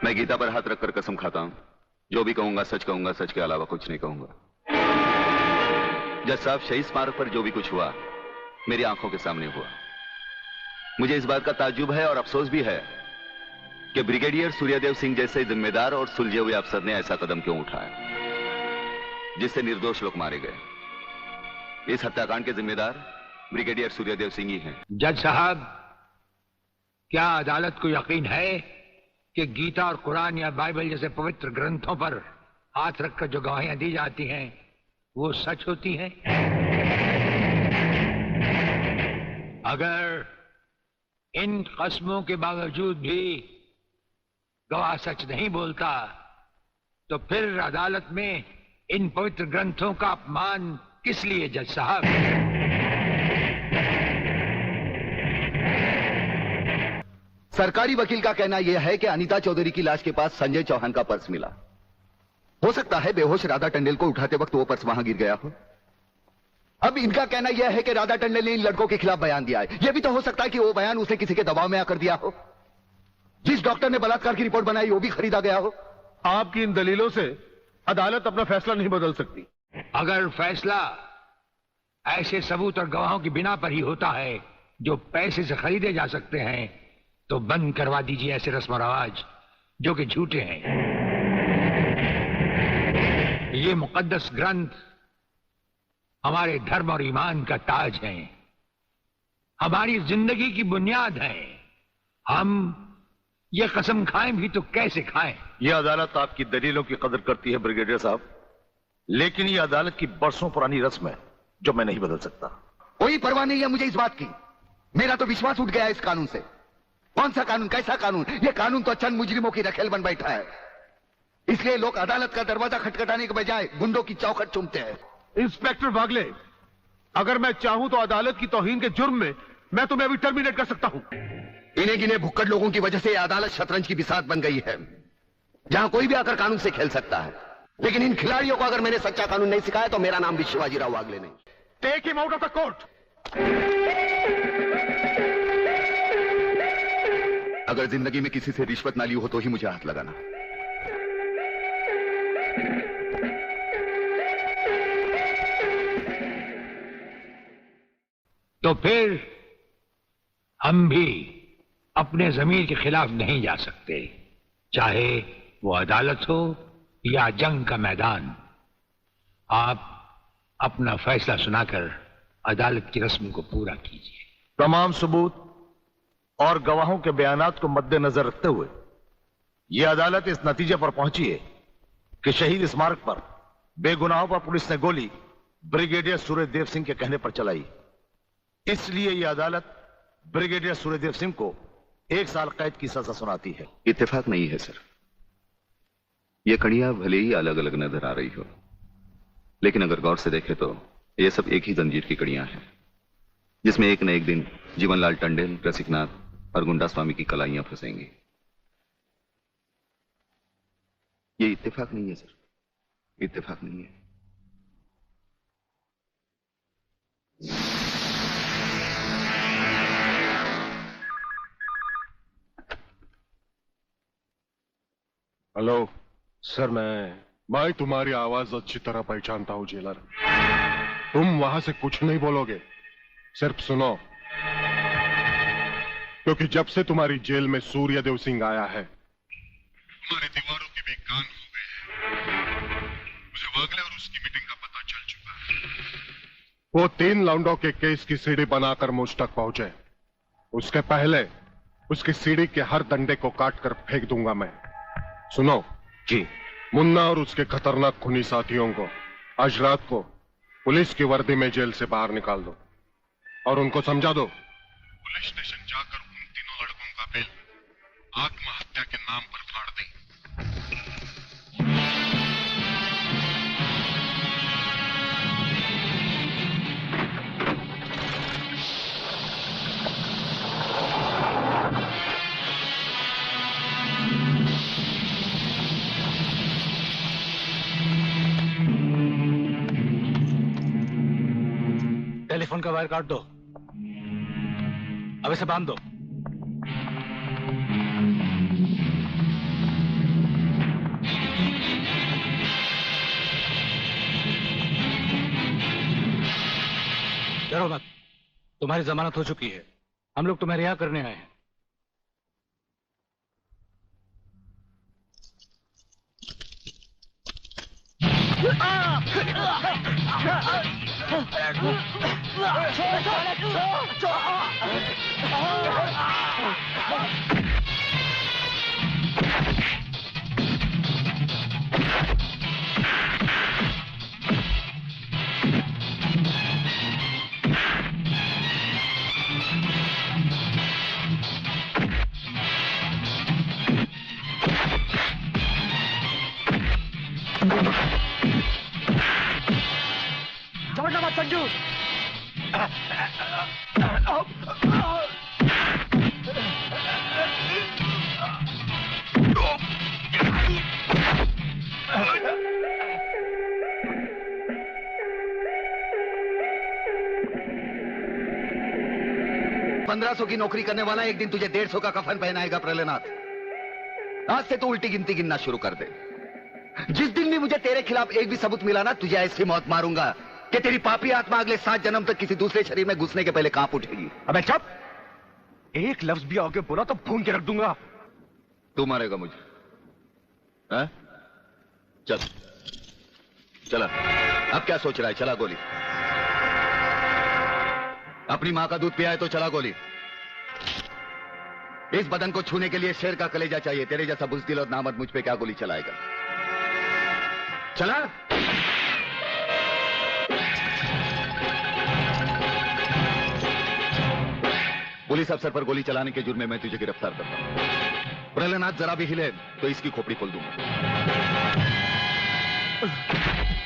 मैं गीता पर हाथ रखकर कसम खाता हूं, जो भी कहूंगा, सच के अलावा कुछ नहीं कहूंगा। जज साहब, शहीद स्मारक पर जो भी कुछ हुआ मेरी आंखों के सामने हुआ। मुझे इस बात का ताज्जुब है और अफसोस भी है कि ब्रिगेडियर सूर्यदेव सिंह जैसे जिम्मेदार और सुलझे हुए अफसर ने ऐसा कदम क्यों उठाया जिससे निर्दोष लोग मारे गए। इस हत्याकांड के जिम्मेदार ब्रिगेडियर सूर्यदेव सिंह ही हैं। जज साहब, क्या अदालत को यकीन है कि गीता और कुरान या बाइबल जैसे पवित्र ग्रंथों पर हाथ रखकर जो गवाहियां दी जाती हैं वो सच होती हैं? अगर इन कस्मों के बावजूद भी गवाह सच नहीं बोलता तो फिर अदालत में इन पवित्र ग्रंथों का अपमान किस लिए जज साहब? सरकारी वकील का कहना यह है कि अनीता चौधरी की लाश के पास संजय चौहान का पर्स मिला। हो सकता है बेहोश राधा टंडेल को उठाते वक्त वो पर्स वहां गिर गया हो। अब इनका कहना यह है कि राधा टंडेल ने इन लड़कों के खिलाफ बयान दिया है। यह भी तो हो सकता है कि वो बयान उसे किसी के दबाव में आकर दिया हो। जिस डॉक्टर ने बलात्कार की रिपोर्ट बनाई वो भी खरीदा गया हो। आपकी इन दलीलों से अदालत अपना फैसला नहीं बदल सकती। अगर फैसला ऐसे सबूत और गवाहों की बिना पर ही होता है जो पैसे से खरीदे जा सकते हैं तो बंद करवा दीजिए ऐसे रस्म और रवाज जो कि झूठे हैं। ये मुकद्दस ग्रंथ हमारे धर्म और ईमान का ताज है, हमारी जिंदगी की बुनियाद है। हम ये कसम खाएं भी तो कैसे खाएं? यह अदालत आपकी दलीलों की कदर करती है ब्रिगेडियर साहब, लेकिन यह अदालत की बरसों पुरानी रस्म है जो मैं नहीं बदल सकता। कोई परवाह नहीं है मुझे इस बात की। मेरा तो विश्वास उठ गया इस कानून से। कौन सा कानून, कैसा कानून? यह कानून तो चंद मुजरिमों की रखेल बन बैठा है। इसलिए लोग अदालत का दरवाजा खटखटाने के बजाय गुंडों की चौखट चूमते हैं। इंस्पेक्टर वागले, अगर मैं चाहूं तो अदालत की तौहीन के जुर्म में मैं तुम्हें अभी टर्मिनेट कर सकता हूं। इन्हें गिने भुक्कड़ लोगों की वजह से यह अदालत शतरंज की बिसात बन गई है जहां कोई भी आकर कानून से खेल सकता है। लेकिन इन खिलाड़ियों को अगर मैंने सच्चा कानून नहीं सिखाया तो मेरा नाम भी शिवाजी राव वागले नहीं। Take him out of the court. अगर जिंदगी में किसी से रिश्वत ना ली हो तो ही मुझे हाथ लगाना। तो फिर हम भी अपने जमीर के खिलाफ नहीं जा सकते, चाहे वो अदालत हो या जंग का मैदान। आप अपना फैसला सुनाकर अदालत की रस्म को पूरा कीजिए। तमाम सबूत और गवाहों के बयानात को मद्देनजर रखते हुए यह अदालत इस नतीजे पर पहुंची है कि शहीद स्मारक पर बेगुनाहों पर पुलिस ने गोली ब्रिगेडियर सूर्यदेव सिंह के कहने पर चलाई। इसलिए यह अदालत ब्रिगेडियर सूर्यदेव सिंह को 1 साल कैद की सजा सुनाती है। इत्तेफाक नहीं है सर। यह कड़ियां भले ही अलग अलग नजर आ रही हो, लेकिन अगर गौर से देखें तो यह सब एक ही जंजीर की कड़ियां हैं जिसमें एक न एक दिन जीवनलाल टंडेल, रसिकनाथ और गुंडा स्वामी की कलाइयां फंसेंगी। ये इत्तेफाक नहीं है सर, इत्तेफाक नहीं है। हेलो सर, मैं तुम्हारी आवाज अच्छी तरह पहचानता हूं जेलर। तुम वहां से कुछ नहीं बोलोगे, सिर्फ सुनो, क्योंकि जब से तुम्हारी जेल में सूर्यदेव सिंह आया है तुम्हारी दीवारों के भी कान हो गए हैं। मुझे वागले और उसकी मीटिंग का पता चल चुका है। वो 3 लौंडों के केस की सीढ़ी बनाकर मुझ तक पहुंचे। उसके पहले उसकी सीढ़ी के हर डंडे को काट कर फेंक दूंगा मैं। सुनो जी। मुन्ना और उसके खतरनाक खूनी साथियों को आज रात को पुलिस की वर्दी में जेल से बाहर निकाल दो और उनको समझा दो पुलिस स्टेशन जाकर उन तीनों लड़कों का बिल आत्महत्या के नाम पर फाड़ दें। टेलीफोन का वायर काट दो, अब इसे बांध दो। तुम्हारी जमानत हो चुकी है, हम लोग तुम्हें रिहा करने आए हैं। छोड़ना मत संजू। ₹1500 की नौकरी करने वाला एक दिन तुझे 150 का कफन पहनाएगा प्रलयनाथ। आज से तू उल्टी गिनती गिनना शुरू कर दे। जिस दिन भी मुझे तेरे खिलाफ एक भी सबूत मिला ना, तुझे ऐसी मौत मारूंगा कि तेरी पापी आत्मा अगले 7 जन्म तक किसी दूसरे शरीर में घुसने के पहले कांप उठेगी। अबे चुप! एक लफ्ज भी आगे बोला तो भून के रख दूंगा। तू मारेगा मुझे? हैं? चल चला। अब क्या सोच रहा है? चला गोली। अपनी मां का दूध पिया है तो चला गोली। इस बदन को छूने के लिए शेर का कलेजा चाहिए। तेरे जैसा बुज़दिल और नामर्द मुझ पे क्या गोली चलाएगा? चला। पुलिस अफसर पर गोली चलाने के जुर्म में मैं तुझे गिरफ्तार करता हूं। प्रलयनाथ जरा भी हिले तो इसकी खोपड़ी खोल दूंगा।